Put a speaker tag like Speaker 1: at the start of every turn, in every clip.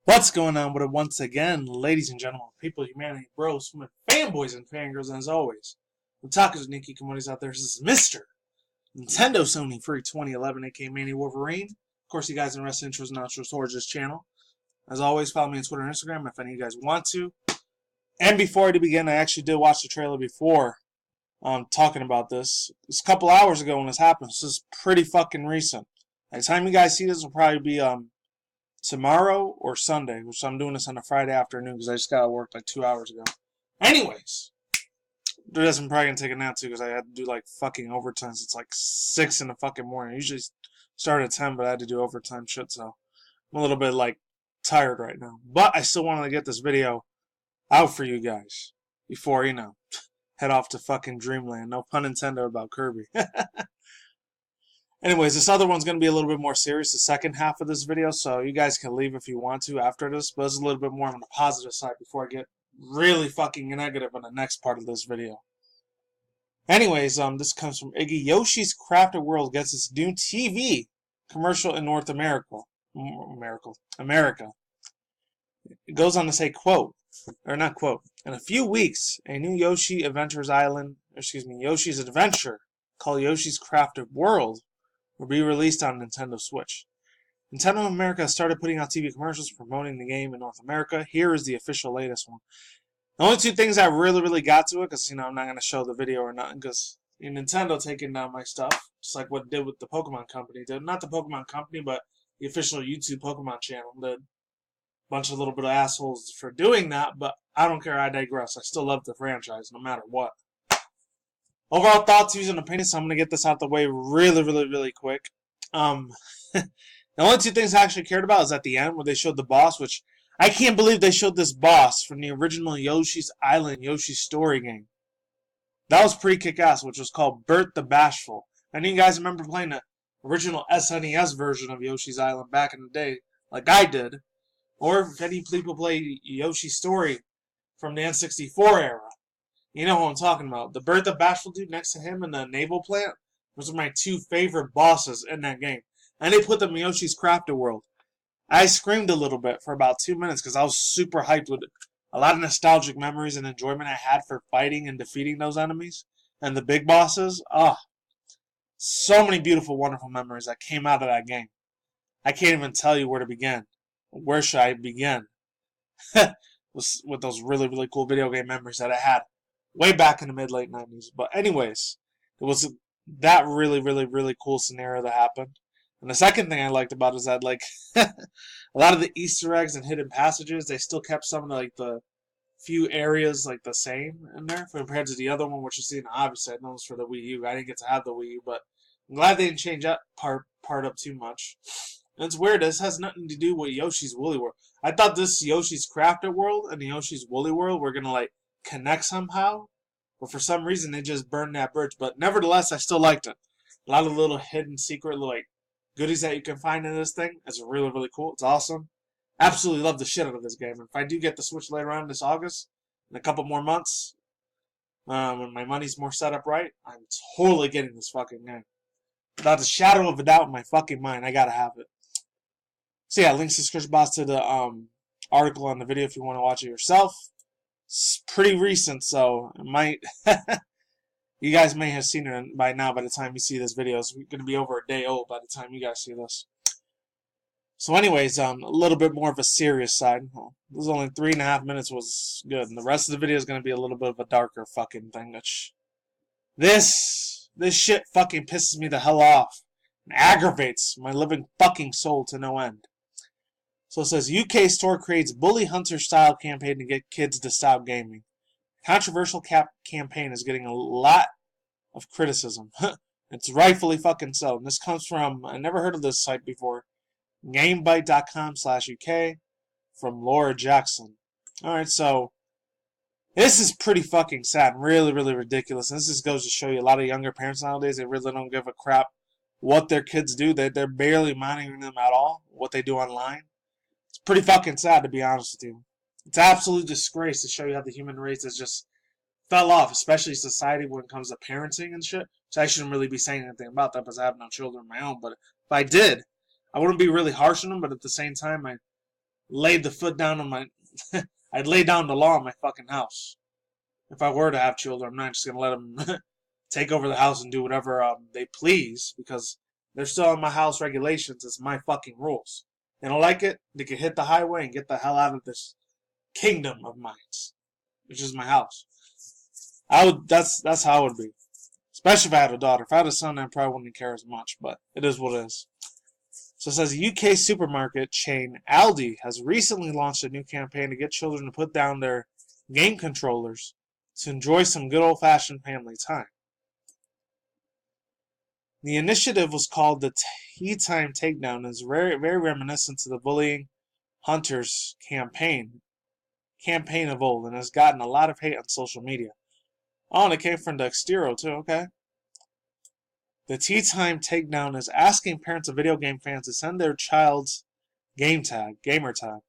Speaker 1: What's going on with it once again, ladies and gentlemen, people, humanity, bros, fanboys, and fangirls, and as always, otakus and Hikikomori's out there. This is Mr. Nintendo Sony Free 2011, aka Manny Wolverine. Of course, you guys in wrestling intros and outros towards this channel. As always, follow me on Twitter and Instagram if any of you guys want to. And before I begin, I actually did watch the trailer before talking about this. It's a couple hours ago when this happened. This is pretty fucking recent. By the time you guys see this, will probably be tomorrow or Sunday, which I'm doing this on a Friday afternoon because I just got to work like 2 hours ago. Anyways, I'm probably going to take a nap too because I had to do like fucking overtime. It's like 6 in the fucking morning. I usually start at 10, but I had to do overtime shit, so I'm a little bit like tired right now. But I still wanted to get this video out for you guys before, head off to fucking dreamland. No pun intended about Kirby. Anyways, this other one's going to be a little bit more serious, the second half of this video, so you guys can leave if you want to after this, but it's a little bit more on the positive side before I get really fucking negative on the next part of this video. Anyways, this comes from Iggy. Yoshi's Crafted World gets its new TV commercial in North America. It goes on to say, in a few weeks, a new Yoshi's Adventure called Yoshi's Crafted World will be released on Nintendo Switch. Nintendo America started putting out TV commercials promoting the game in North America. Here is the official latest one. The only two things I really got to it, because I'm not going to show the video or nothing, because Nintendo taking down my stuff, just like what it did with the Pokemon Company. Not the Pokemon Company, but the official YouTube Pokemon channel did. Bunch of little bit of assholes for doing that, but I don't care. I digress. I still love the franchise, no matter what. Overall thoughts, views, and opinions. So I'm going to get this out the way really quick. The only two things I actually cared about is at the end where they showed the boss, which I can't believe they showed this boss from the original Yoshi's Island, Yoshi's Story game. That was pretty kick-ass, which was called Burt the Bashful. Any of you guys remember playing the original SNES version of Yoshi's Island back in the day, like I did? Or if any people play Yoshi's Story from the N64 era. You know who I'm talking about. The Burt the Bashful dude next to him in the naval plant. Those are my two favorite bosses in that game. And they put them in Yoshi's Crafted World. I screamed a little bit for about 2 minutes because I was super hyped with it. A lot of nostalgic memories and enjoyment I had for fighting and defeating those enemies. And the big bosses. So many beautiful, wonderful memories that came out of that game. I can't even tell you where to begin. Where should I begin? with those really cool video game memories that I had way back in the mid-late 90s. But anyways, it was that really cool scenario that happened. And the second thing I liked about it is that, like, a lot of the Easter eggs and hidden passages, they still kept some of the few areas, like, the same in there compared to the other one, which you see in the obvious. I know it's for the Wii U. I didn't get to have the Wii U, but I'm glad they didn't change that part up too much. And it's weird. This has nothing to do with Yoshi's Woolly World. I thought this Yoshi's Crafted World and the Yoshi's Woolly World were going to, like, connect somehow. But for some reason, they just burned that bridge. But nevertheless, I still liked it. A lot of little hidden secret, like, goodies that you can find in this thing. It's really cool. It's awesome. Absolutely love the shit out of this game. And if I do get the Switch later on this August, in a couple more months, when my money's more set up right, I'm totally getting this fucking game. Without a shadow of a doubt in my fucking mind, I gotta have it. So yeah, links to the description box to the article on the video if you want to watch it yourself. It's pretty recent, so it might... you guys may have seen it by now by the time you see this video. It's going to be over a day old by the time you guys see this. So anyways, a little bit more of a serious side. This is only 3.5 minutes was good. And the rest of the video is going to be a little bit of a darker fucking thing. Which this shit fucking pisses me the hell off. And aggravates my living fucking soul to no end. So it says, UK store creates bully hunter style campaign to get kids to stop gaming. Controversial campaign is getting a lot of criticism. It's rightfully fucking so. And this comes from, I never heard of this site before, gamebite.com/UK from Laura Jackson. Alright, so this is pretty fucking sad and really ridiculous. And this just goes to show you a lot of younger parents nowadays, they really don't give a crap what their kids do. They're barely monitoring them at all, what they do online. It's pretty fucking sad, to be honest with you. It's an absolute disgrace to show you how the human race has just fell off, especially society when it comes to parenting and shit. So I shouldn't really be saying anything about that because I have no children of my own. But if I did, I wouldn't be really harsh on them. But at the same time, laid the foot down on my... I'd lay down the law in my fucking house. If I were to have children, I'm not just going to let them take over the house and do whatever they please, because they're still in my house regulations. It's my fucking rules. They don't like it, they can hit the highway and get the hell out of this kingdom of mine, which is my house. That's how it would be. Especially if I had a daughter. If I had a son, I probably wouldn't care as much, but it is what it is. So it says UK supermarket chain Aldi has recently launched a new campaign to get children to put down their game controllers to enjoy some good old-fashioned family time. The initiative was called the Tea Time Takedown and is very, very reminiscent to the Bullying Hunters campaign of old, and has gotten a lot of hate on social media. Oh, and it came from the Xtero too, okay. The Tea Time Takedown is asking parents of video game fans to send their child's gamer tag.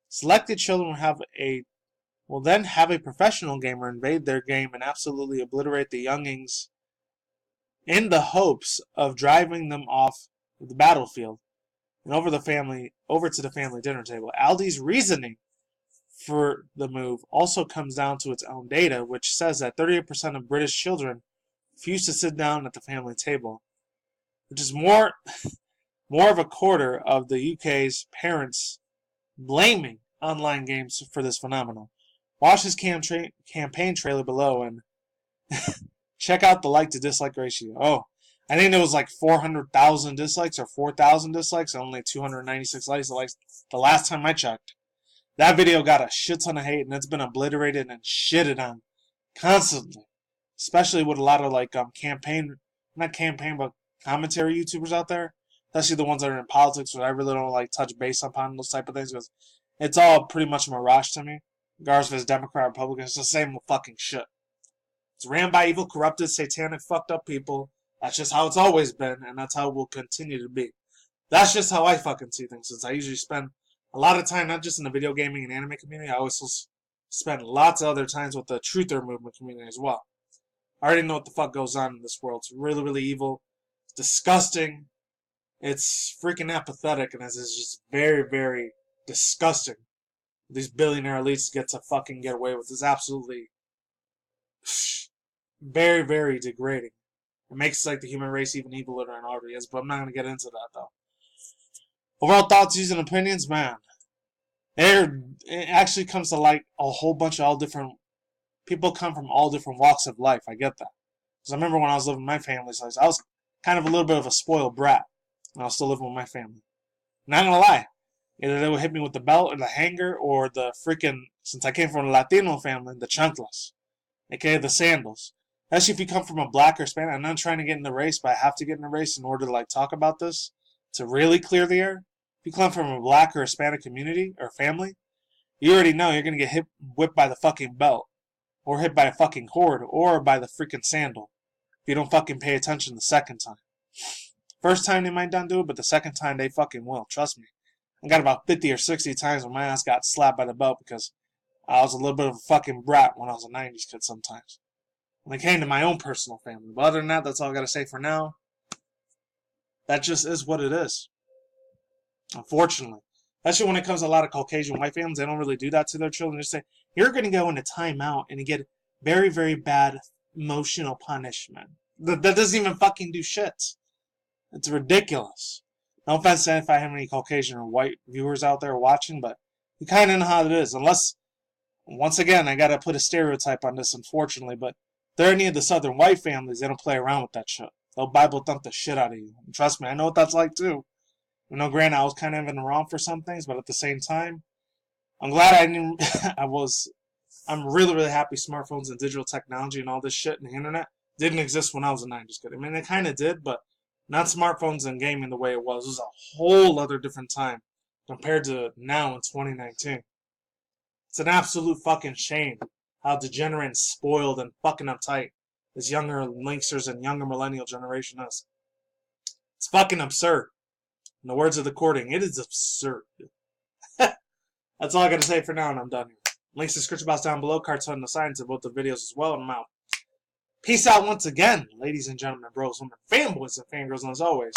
Speaker 1: Selected children will then have a professional gamer invade their game and absolutely obliterate the youngings in the hopes of driving them off the battlefield and over to the family dinner table. Aldi's reasoning for the move also comes down to its own data, which says that 38% of British children refuse to sit down at the family table, which is more of a quarter of the UK's parents blaming online games for this phenomenon. Watch this campaign trailer below and check out the like to dislike ratio. Oh, I think there was like 400,000 dislikes or 4,000 dislikes and only 296 likes the last time I checked. That video got a shit ton of hate and it's been obliterated and shitted on constantly. Especially with a lot of like but commentary YouTubers out there. Especially the ones that are in politics, where I really don't like touch base upon those type of things because it's all pretty much a mirage to me. Regardless if it's Democrat or Republican, it's the same fucking shit. It's ran by evil, corrupted, satanic, fucked up people. That's just how it's always been, and that's how it will continue to be. That's just how I fucking see things, since I usually spend a lot of time, not just in the video gaming and anime community, I also spend lots of other times with the truther movement community as well. I already know what the fuck goes on in this world. It's really, really evil. It's disgusting. It's freaking apathetic, and it's just very, very disgusting. These billionaire elites get away with this. Absolutely very, very degrading. It makes like the human race even eviler than it already is, but I'm not going to get into that though. Overall thoughts, views, and opinions, man. It actually comes to like a whole bunch of all different people come from all different walks of life. I get that. Because I remember when I was living with my family's place, I was kind of a little bit of a spoiled brat when I was still living with my family. Not gonna lie. Either they would hit me with the belt or the hanger or the freaking, since I came from a Latino family, the chanclas. AKA the sandals. Especially if you come from a black or Hispanic. I'm not trying to get in the race, but I have to get in the race in order to like talk about this to really clear the air. If you come from a black or Hispanic community or family, you already know you're gonna get whipped by the fucking belt. Or hit by a fucking cord, or by the freaking sandal. If you don't fucking pay attention the second time. First time they might not do it, but the second time they fucking will. Trust me. I got about 50 or 60 times when my ass got slapped by the belt because I was a little bit of a fucking brat when I was a 90s kid sometimes. When it came to my own personal family. But other than that, that's all I gotta say for now. That just is what it is. Unfortunately. Especially when it comes to a lot of Caucasian white families, they don't really do that to their children. They say, you're going to go into timeout and you get very, very bad emotional punishment. That doesn't even fucking do shit. It's ridiculous. No offense to if I have any Caucasian or white viewers out there watching, but you kind of know how it is. Unless, once again, I got to put a stereotype on this, unfortunately, but if there are any of the southern white families, they don't play around with that shit. They'll Bible thump the shit out of you. And trust me, I know what that's like too. You know, granted, I was kind of in the wrong for some things, but at the same time, I'm glad I didn't. I'm really, really happy smartphones and digital technology and all this shit and the internet didn't exist when I was a 90s kid. I mean, they kind of did, but not smartphones and gaming the way it was. It was a whole other different time compared to now in 2019. It's an absolute fucking shame how degenerate and spoiled and fucking uptight this younger linksters and younger millennial generation is. It's fucking absurd. In the words of the courting, it is absurd. That's all I gotta say for now, and I'm done here. Links to description box down below, cards on the sides of both the videos as well, and I'm out. Peace out once again, ladies and gentlemen, bros, women, fanboys, and fangirls, and as always,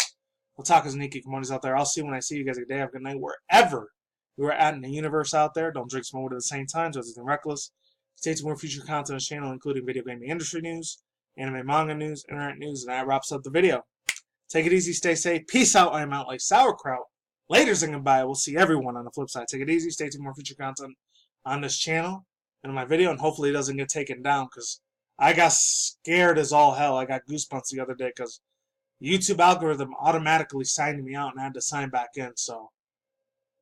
Speaker 1: otakus and Hikikomori's out there. I'll see you when I see you guys. Good day, have a good night, wherever We were in the universe out there. Don't drink some water at the same time. Do everything reckless. Stay tuned for more future content on this channel, including video gaming industry news, anime manga news, internet news, and that wraps up the video. Take it easy, stay safe. Peace out. I am out like sauerkraut. Laters and goodbye. We'll see everyone on the flip side. Take it easy. Stay tuned for more future content on this channel and my video, and hopefully it doesn't get taken down because I got scared as all hell. I got goosebumps the other day because YouTube algorithm automatically signed me out and I had to sign back in. So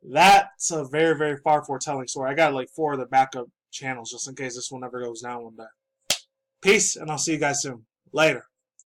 Speaker 1: that's a very, very far foretelling story. I got like 4 of the backup channels just in case this one ever goes down one day. Peace, and I'll see you guys soon. Later.